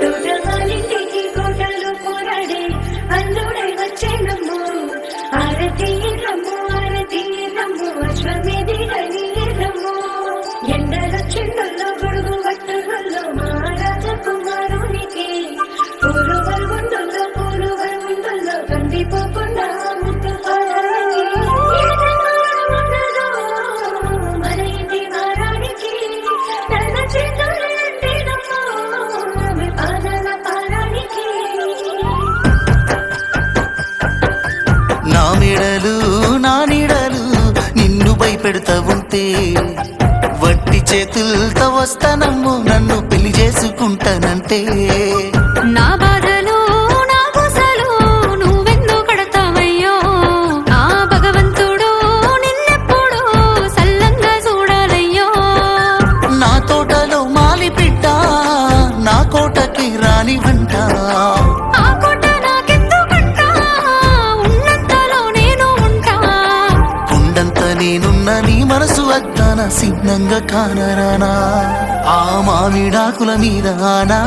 తోటమాలింటికి కోటలు పోరాడే అల్లుడై వచ్చేనమ్ము. ఆరతి రమ్ము అశ్వమేధి రమ్ము. ఎండల చెండుల్లో గొడుగు పట్టుల్లో మా రాజకుమారునికి పూలు కందిపోకుండా ముట్టు పాడానికి మన ఇంటి వారానికి తన చేతులు నా మెడలు నా నీడలు నిన్ను భయపెడతా ఉంటే వట్టి చేతులతో వస్తానమ్ము నన్ను పెళ్లి చేసుకుంటానంటే. నా బాధలు నా గుసలు నువ్వెందుకు కడతావయ్యో, ఆ భగవంతుడు నిన్నెప్పుడు సల్లంగా చూడాలయ్యో. నా తోటలో మాలి బిడ్డ నా కోటకి రాని వంట, ఆ కోట నాకెందుకంట, ఉన్నంతలో నేను ఉంటా. కొండంత నేనున్న నీ మనసు వద్దాన సిగ్నంగా కానరానా. ఆ మామిడాకుల మీద ఆనా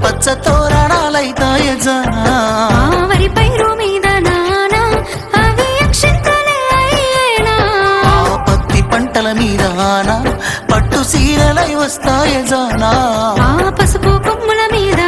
పచ్చ తోరణాలైతాయ జానా. ఆ వరి పైరు మీద నానా అవి అక్షంతలే అయ్యేనా. ఆ పత్తి పంటల మీద ఆనా పట్టు సీరలై వస్తాయ జానా. ఆ పసుపు కొమ్ముల మీద